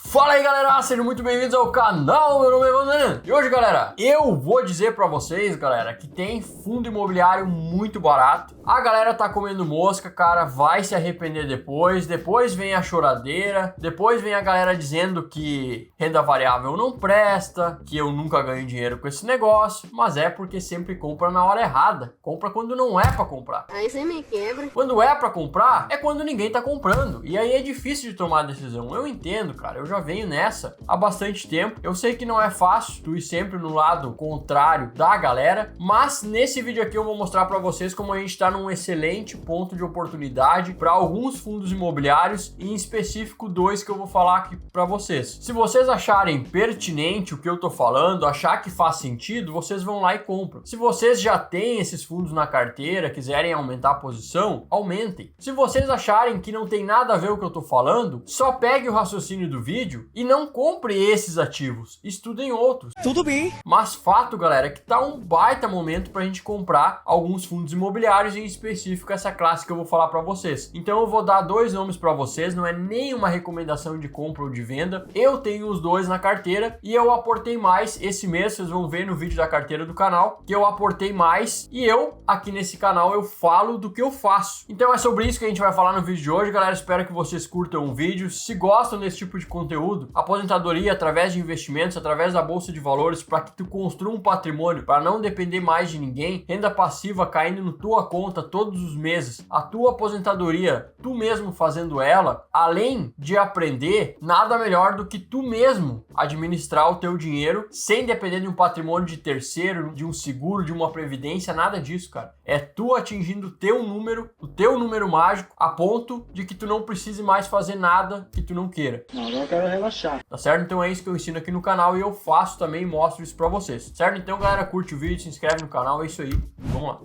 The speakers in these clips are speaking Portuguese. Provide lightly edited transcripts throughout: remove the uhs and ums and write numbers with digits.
Fala aí galera, sejam muito bem-vindos ao canal, meu nome é Vandan. E hoje galera, eu vou dizer pra vocês galera, que tem fundo imobiliário muito barato. A galera tá comendo mosca, cara, vai se arrepender depois vem a choradeira, depois vem a galera dizendo que renda variável não presta, que eu nunca ganho dinheiro com esse negócio, mas é porque sempre compra na hora errada, compra quando não é pra comprar. Aí você me quebra. Quando é pra comprar, é quando ninguém tá comprando, e aí é difícil de tomar a decisão. Eu entendo, cara, eu já venho nessa há bastante tempo. Eu sei que não é fácil tu ir sempre no lado contrário da galera, mas nesse vídeo aqui eu vou mostrar para vocês como a gente está num excelente ponto de oportunidade para alguns fundos imobiliários, e em específico dois que eu vou falar aqui para vocês. Se vocês acharem pertinente o que eu tô falando, achar que faz sentido, vocês vão lá e compram. Se vocês já têm esses fundos na carteira, quiserem aumentar a posição, aumentem. Se vocês acharem que não tem nada a ver o que eu tô falando, só pegue o raciocínio do vídeo e não compre esses ativos, estudem outros. Tudo bem. Mas fato, galera, é que tá um baita momento pra gente comprar alguns fundos imobiliários, em específico essa classe que eu vou falar pra vocês. Então eu vou dar dois nomes pra vocês, não é nenhuma recomendação de compra ou de venda. Eu tenho os dois na carteira e eu aportei mais esse mês, vocês vão ver no vídeo da carteira do canal que eu aportei mais, e eu aqui nesse canal eu falo do que eu faço. Então é sobre isso que a gente vai falar no vídeo de hoje, galera. Espero que vocês curtam o vídeo. Se gostam desse tipo de conteúdo, aposentadoria através de investimentos, através da bolsa de valores, para que tu construa um patrimônio, para não depender mais de ninguém, renda passiva caindo na tua conta todos os meses, a tua aposentadoria, tu mesmo fazendo ela, além de aprender, nada melhor do que tu mesmo administrar o teu dinheiro sem depender de um patrimônio de terceiro, de um seguro, de uma previdência, nada disso, cara. É tu atingindo o teu número mágico, a ponto de que tu não precise mais fazer nada que tu não queira. Não, agora eu quero relaxar. Tá certo? Então é isso que eu ensino aqui no canal e eu faço também e mostro isso pra vocês. Certo? Então galera, curte o vídeo, se inscreve no canal, é isso aí. Vamos lá.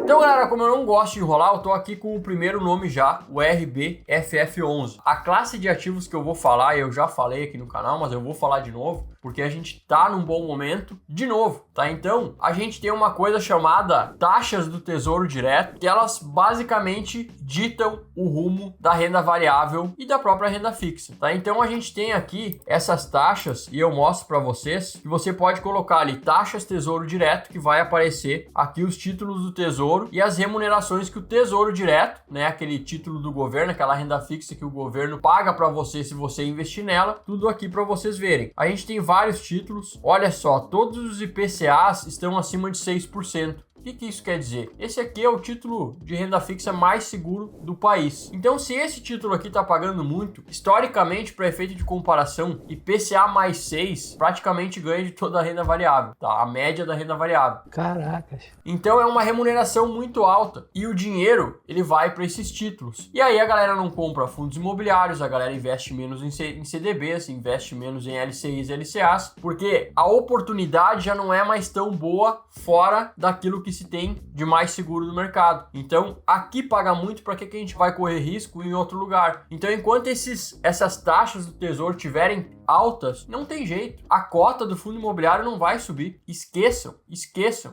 Então galera, como eu não gosto de enrolar, eu tô aqui com o primeiro nome já, o RBFF11. A classe de ativos que eu vou falar, eu já falei aqui no canal, mas eu vou falar de novo, porque a gente tá num bom momento de novo, tá? Então, a gente tem uma coisa chamada taxas do Tesouro Direto, que elas basicamente ditam o rumo da renda variável e da própria renda fixa, tá? Então, a gente tem aqui essas taxas, e eu mostro para vocês que você pode colocar ali taxas Tesouro Direto, que vai aparecer aqui os títulos do Tesouro e as remunerações que o Tesouro Direto, né, aquele título do governo, aquela renda fixa que o governo paga para você se você investir nela, tudo aqui para vocês verem. A gente tem vários títulos, olha só, todos os IPCAs estão acima de 6%. O que isso quer dizer? Esse aqui é o título de renda fixa mais seguro do país. Então, se esse título aqui está pagando muito, historicamente, para efeito de comparação, IPCA mais 6 praticamente ganha de toda a renda variável, tá? A média da renda variável. Caracas. Então, é uma remuneração muito alta e o dinheiro, ele vai para esses títulos. E aí a galera não compra fundos imobiliários, a galera investe menos em CDBs, investe menos em LCIs e LCAs, porque a oportunidade já não é mais tão boa fora daquilo que se tem de mais seguro no mercado. Então, aqui paga muito, para que a gente vai correr risco em outro lugar? Então, enquanto essas taxas do Tesouro tiverem altas, não tem jeito. A cota do fundo imobiliário não vai subir. Esqueçam.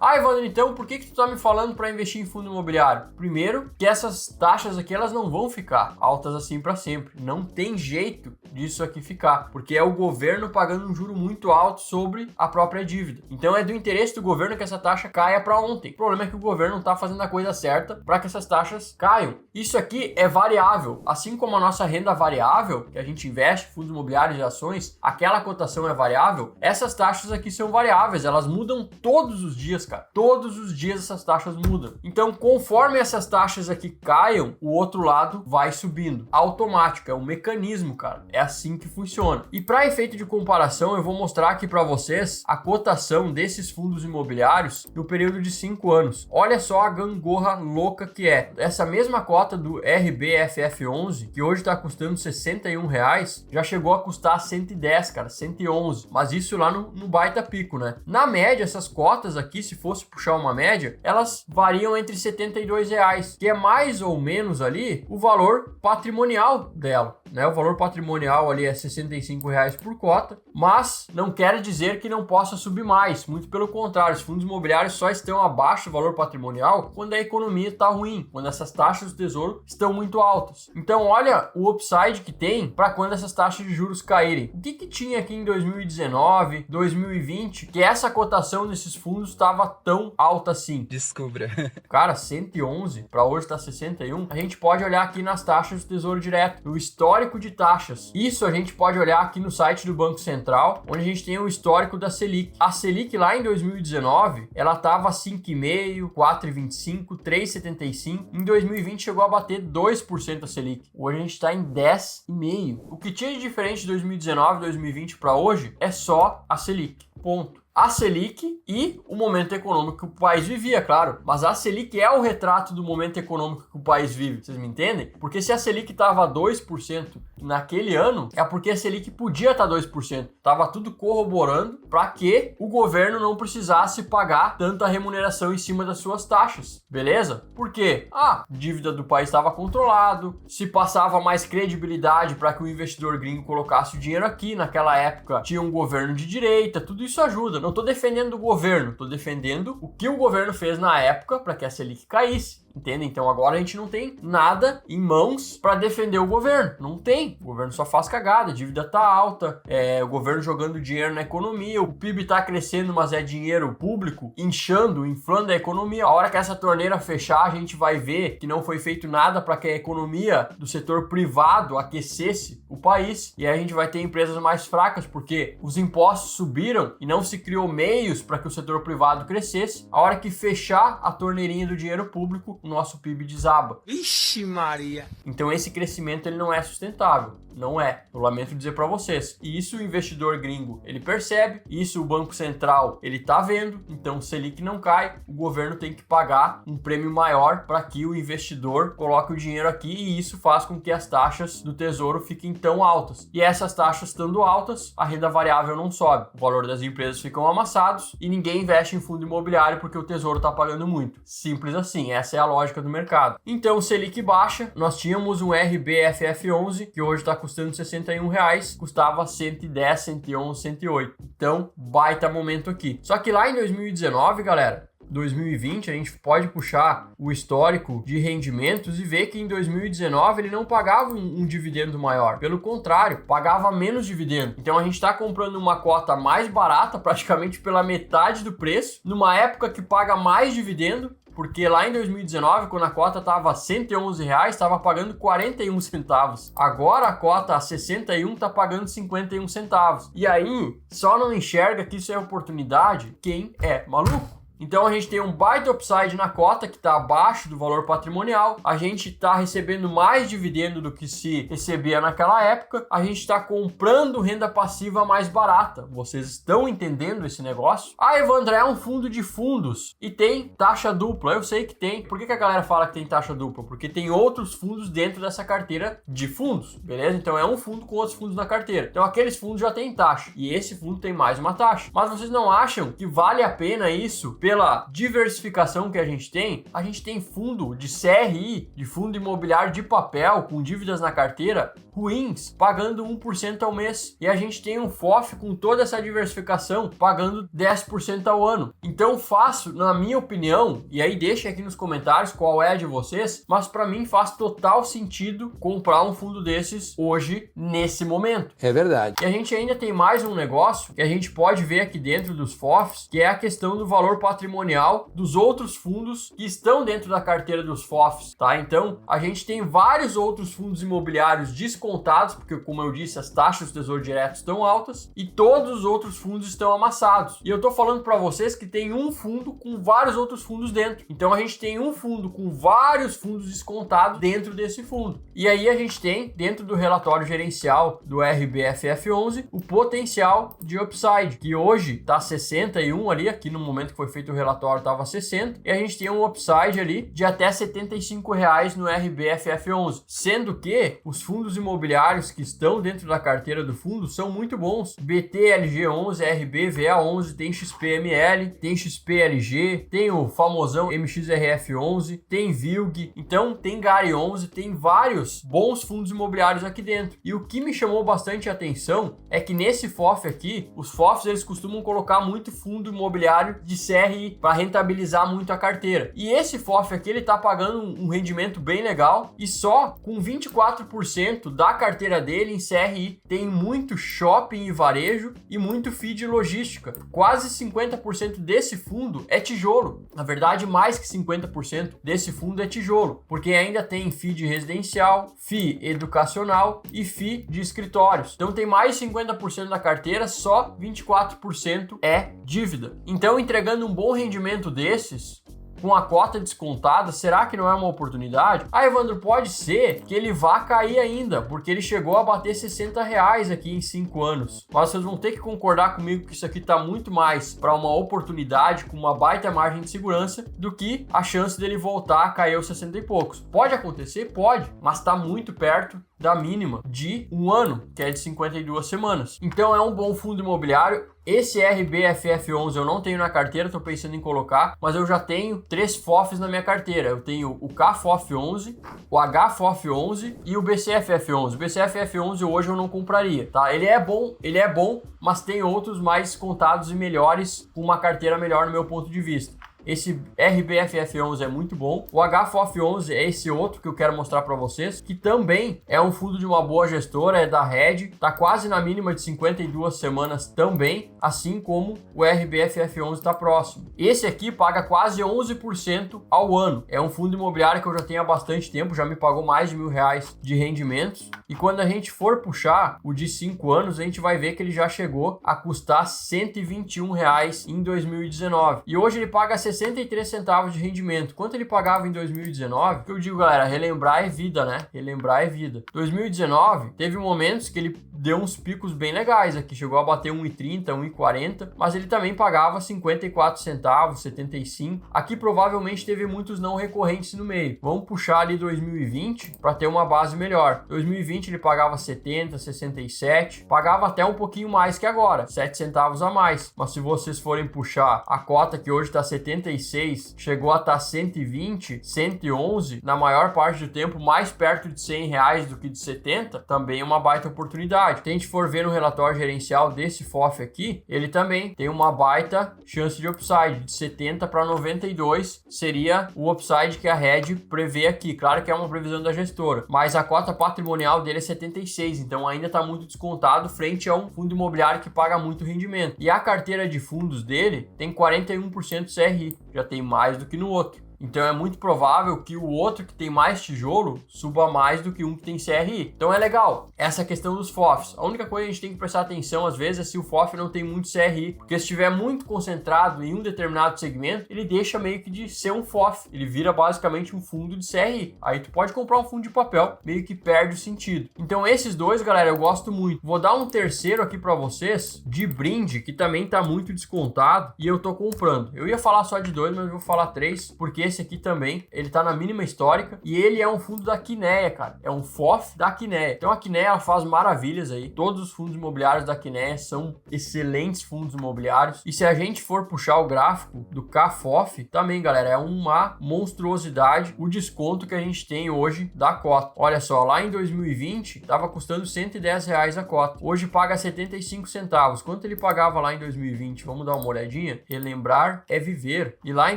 Ah, Evandro, então por que tu tá me falando para investir em fundo imobiliário? Primeiro, que essas taxas aqui, elas não vão ficar altas assim para sempre. Não tem jeito disso aqui ficar, porque é o governo pagando um juro muito alto sobre a própria dívida. Então, é do interesse do governo que essa taxa caia para ontem. O problema é que o governo não tá fazendo a coisa certa para que essas taxas caiam. Isso aqui é variável, assim como a nossa renda variável, que a gente investe em fundos imobiliários e ações, aquela cotação é variável. Essas taxas aqui são variáveis, elas mudam todos os dias, cara. Todos os dias essas taxas mudam. Então, conforme essas taxas aqui caiam, o outro lado vai subindo. Automático, é um mecanismo, cara. É assim que funciona. E para efeito de comparação, eu vou mostrar aqui para vocês a cotação desses fundos imobiliários no período de 5 anos. Olha só a gangorra louca que é. Essa mesma cota do RBFF11, que hoje está custando R$61, já chegou a custar 110, cara, 111. Mas isso lá no baita pico, né? Na média, essas cotas aqui, se fosse puxar uma média, elas variam entre R$72, que é mais ou menos ali o valor patrimonial dela, né? O valor patrimonial ali é R$ 65 por cota, mas não quer dizer que não possa subir mais. Muito pelo contrário, os fundos imobiliários só estão abaixo do valor patrimonial quando a economia está ruim, quando essas taxas do tesouro estão muito altas. Então olha o upside que tem para quando essas taxas de juros caírem. O que tinha aqui em 2019, 2020, que essa cotação desses fundos estava tão alta assim? Descubra. Cara, 111 para hoje está 61. A gente pode olhar aqui nas taxas do Tesouro Direto, no histórico de taxas. Isso a gente pode olhar aqui no site do Banco Central, onde a gente tem o histórico da Selic. A Selic lá em 2019, ela estava 5,5, 4,25, 3,75. Em 2020 chegou a bater 2% a Selic. Hoje a gente está em 10,5. O que tinha de diferente de 2019, 2020 para hoje é só a Selic. Ponto. A Selic e o momento econômico que o país vivia, claro. Mas a Selic é o retrato do momento econômico que o país vive. Vocês me entendem? Porque se a Selic estava 2% naquele ano, é porque a Selic podia estar 2%. Tava tudo corroborando para que o governo não precisasse pagar tanta remuneração em cima das suas taxas. Beleza? Por quê? A dívida do país estava controlado, se passava mais credibilidade para que o investidor gringo colocasse o dinheiro aqui. Naquela época tinha um governo de direita, tudo isso ajuda. Não estou defendendo o governo, estou defendendo o que o governo fez na época para que a Selic caísse. Entende? Então agora a gente não tem nada em mãos para defender o governo. Não tem. O governo só faz cagada, a dívida tá alta, o governo jogando dinheiro na economia, o PIB tá crescendo, mas é dinheiro público inchando, inflando a economia. A hora que essa torneira fechar, a gente vai ver que não foi feito nada para que a economia do setor privado aquecesse o país. E aí a gente vai ter empresas mais fracas, porque os impostos subiram e não se criou meios para que o setor privado crescesse. A hora que fechar a torneirinha do dinheiro público, o nosso PIB desaba. Ixi, Maria! Então esse crescimento ele não é sustentável. Não é. Eu lamento dizer para vocês. E isso o investidor gringo, ele percebe. Isso o Banco Central, ele tá vendo. Então, se Selic não cai, o governo tem que pagar um prêmio maior para que o investidor coloque o dinheiro aqui. E isso faz com que as taxas do tesouro fiquem tão altas. E essas taxas estando altas, a renda variável não sobe. O valor das empresas ficam amassados e ninguém investe em fundo imobiliário porque o tesouro tá pagando muito. Simples assim. Essa é a lógica do mercado. Então, Selic baixa. Nós tínhamos um RBFF11, que hoje está custando R$61, custava 110, 111, 108. Então, baita momento aqui. Só que lá em 2019, galera, 2020, a gente pode puxar o histórico de rendimentos e ver que em 2019 ele não pagava um dividendo maior. Pelo contrário, pagava menos dividendo. Então a gente está comprando uma cota mais barata, praticamente pela metade do preço, numa época que paga mais dividendo. Porque lá em 2019, quando a cota estava R$ 111, estava pagando 41 centavos. Agora a cota a 61 está pagando 51 centavos. E aí, só não enxerga que isso é oportunidade quem é maluco. Então a gente tem um baita upside na cota que está abaixo do valor patrimonial, a gente está recebendo mais dividendo do que se recebia naquela época, a gente está comprando renda passiva mais barata. Vocês estão entendendo esse negócio? Ah, Evandro, é um fundo de fundos e tem taxa dupla. Eu sei que tem. Por que a galera fala que tem taxa dupla? Porque tem outros fundos dentro dessa carteira de fundos, beleza? Então é um fundo com outros fundos na carteira. Então aqueles fundos já tem taxa e esse fundo tem mais uma taxa. Mas vocês não acham que vale a pena isso? Pela diversificação que a gente tem fundo de CRI, de fundo imobiliário de papel, com dívidas na carteira, ruins, pagando 1% ao mês. E a gente tem um FOF com toda essa diversificação, pagando 10% ao ano. Então faço, na minha opinião, e aí deixem aqui nos comentários qual é a de vocês, mas para mim faz total sentido comprar um fundo desses hoje, nesse momento. É verdade. E a gente ainda tem mais um negócio que a gente pode ver aqui dentro dos FOFs, que é a questão do valor patrimonial dos outros fundos que estão dentro da carteira dos FOFs, tá? Então, a gente tem vários outros fundos imobiliários descontados, porque, como eu disse, as taxas do Tesouro Direto estão altas e todos os outros fundos estão amassados. E eu tô falando para vocês que tem um fundo com vários outros fundos dentro. Então, a gente tem um fundo com vários fundos descontados dentro desse fundo. E aí, a gente tem, dentro do relatório gerencial do RBFF11, o potencial de upside, que hoje tá 61 ali, aqui no momento que foi feito o relatório estava 60, e a gente tem um upside ali de até R$75 no RBFF11, sendo que os fundos imobiliários imobiliários que estão dentro da carteira do fundo são muito bons. BTLG11, RB, VA11, tem XPML, tem XPLG, tem o famosão MXRF11, tem VILG, então tem GARI11, tem vários bons fundos imobiliários aqui dentro. E o que me chamou bastante a atenção é que nesse FOF aqui, os FOFs eles costumam colocar muito fundo imobiliário de CRI para rentabilizar muito a carteira. E esse FOF aqui ele tá pagando um rendimento bem legal e só com 24% da carteira dele em CRI. Tem muito shopping e varejo e muito FII de logística. Quase 50% desse fundo é tijolo. Na verdade, mais que 50% desse fundo é tijolo, porque ainda tem FII de residencial, FII educacional e FII de escritórios. Então tem mais de 50% da carteira, só 24% é dívida. Então, entregando um bom rendimento desses, com a cota descontada, será que não é uma oportunidade? Ah, Evandro, pode ser que ele vá cair ainda, porque ele chegou a bater R$60 aqui em 5 anos. Mas vocês vão ter que concordar comigo que isso aqui está muito mais para uma oportunidade com uma baita margem de segurança do que a chance dele voltar a cair aos 60 e poucos. Pode acontecer? Pode, mas está muito perto da mínima de um ano, que é de 52 semanas. Então é um bom fundo imobiliário. Esse RBFF11 eu não tenho na carteira, estou pensando em colocar, mas eu já tenho 3 FOFs na minha carteira. Eu tenho o KFOF11, o HFOF11 e o BCFF11. O BCFF11 hoje eu não compraria, tá? Ele é bom, mas tem outros mais contados e melhores, com uma carteira melhor no meu ponto de vista. Esse RBFF11 é muito bom. O HFOF11 é esse outro que eu quero mostrar para vocês, que também é um fundo de uma boa gestora, é da Red, tá quase na mínima de 52 semanas também, assim como o RBFF11 tá próximo. Esse aqui paga quase 11% ao ano. É um fundo imobiliário que eu já tenho há bastante tempo, já me pagou mais de R$1.000 de rendimentos. E quando a gente for puxar o de 5 anos, a gente vai ver que ele já chegou a custar R$121 em 2019. E hoje ele paga 63 centavos de rendimento. Quanto ele pagava em 2019? O que eu digo, galera, relembrar é vida, né? Relembrar é vida. 2019 teve momentos que ele deu uns picos bem legais aqui, chegou a bater 1,30, 1,40, mas ele também pagava 54 centavos, 75. Aqui provavelmente teve muitos não recorrentes no meio. Vamos puxar ali 2020 para ter uma base melhor. 2020 ele pagava 70, 67, pagava até um pouquinho mais que agora, 7 centavos a mais. Mas se vocês forem puxar a cota que hoje está 76, chegou a estar 120, 111, na maior parte do tempo mais perto de R$100 do que de 70, também é uma baita oportunidade. Se a gente for ver no relatório gerencial desse FOF aqui, ele também tem uma baita chance de upside, de 70 para 92 seria o upside que a Red prevê aqui. Claro que é uma previsão da gestora, mas a cota patrimonial dele é 76, então ainda está muito descontado frente a um fundo imobiliário que paga muito rendimento. E a carteira de fundos dele tem 41% CRI, já tem mais do que no outro. Então é muito provável que o outro que tem mais tijolo suba mais do que um que tem CRI. Então é legal essa questão dos FOFs. A única coisa que a gente tem que prestar atenção às vezes é se o FOF não tem muito CRI, porque se estiver muito concentrado em um determinado segmento, ele deixa meio que de ser um FOF, ele vira basicamente um fundo de CRI. Aí tu pode comprar um fundo de papel, meio que perde o sentido. Então esses dois, galera, eu gosto muito. Vou dar um terceiro aqui para vocês de brinde, que também tá muito descontado e eu tô comprando. Eu ia falar só de 2, mas eu vou falar 3, porque esse aqui também, ele tá na mínima histórica e ele é um fundo da Kinea, cara. É um FOF da Kinea. Então a Kinea ela faz maravilhas aí. Todos os fundos imobiliários da Kinea são excelentes fundos imobiliários. E se a gente for puxar o gráfico do KFOF, também, galera, é uma monstruosidade o desconto que a gente tem hoje da cota. Olha só, lá em 2020 tava custando R$110 a cota. Hoje paga 75 centavos. Quanto ele pagava lá em 2020? Vamos dar uma olhadinha. Relembrar é viver. E lá em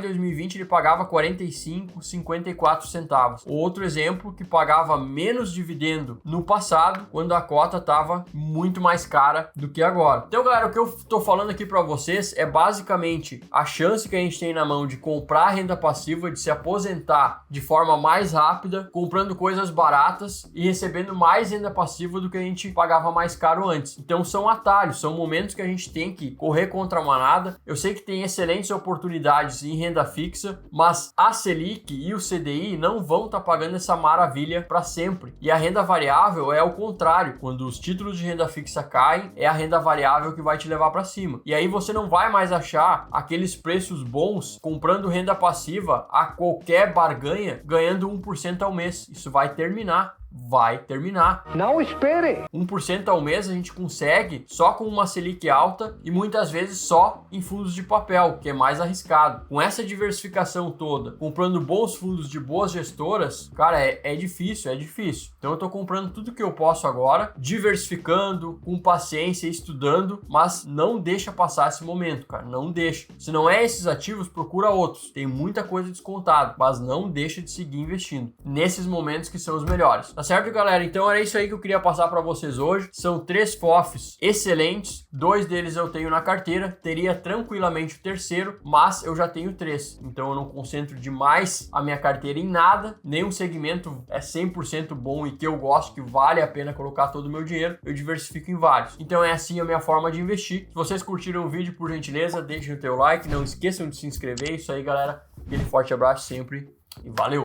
2020 ele pagava 45,54 centavos. Outro exemplo que pagava menos dividendo no passado, quando a cota estava muito mais cara do que agora. Então, galera, o que eu estou falando aqui para vocês é basicamente a chance que a gente tem na mão de comprar renda passiva, de se aposentar de forma mais rápida, comprando coisas baratas e recebendo mais renda passiva do que a gente pagava mais caro antes. Então, são atalhos, são momentos que a gente tem que correr contra a manada. Eu sei que tem excelentes oportunidades em renda fixa, mas a Selic e o CDI não vão estar pagando essa maravilha para sempre. E a renda variável é o contrário. Quando os títulos de renda fixa caem, é a renda variável que vai te levar para cima. E aí você não vai mais achar aqueles preços bons comprando renda passiva a qualquer barganha, ganhando 1% ao mês. Isso vai terminar. vai terminar. Não espere! 1% ao mês a gente consegue só com uma Selic alta e muitas vezes só em fundos de papel, que é mais arriscado. Com essa diversificação toda, comprando bons fundos de boas gestoras, cara, é difícil, é difícil. Então eu tô comprando tudo que eu posso agora, diversificando, com paciência, estudando, mas não deixa passar esse momento, cara, não deixa. Se não é esses ativos, procura outros. Tem muita coisa descontada, mas não deixa de seguir investindo nesses momentos que são os melhores. Tá certo, galera? Então era isso aí que eu queria passar para vocês hoje. São 3 FOFs excelentes, 2 deles eu tenho na carteira, teria tranquilamente o terceiro, mas eu já tenho 3. Então eu não concentro demais a minha carteira em nada, nenhum segmento é 100% bom e que eu gosto, que vale a pena colocar todo o meu dinheiro, eu diversifico em vários. Então é assim a minha forma de investir. Se vocês curtiram o vídeo, por gentileza, deixem o teu like, não esqueçam de se inscrever. Isso aí, galera. Aquele forte abraço sempre e valeu!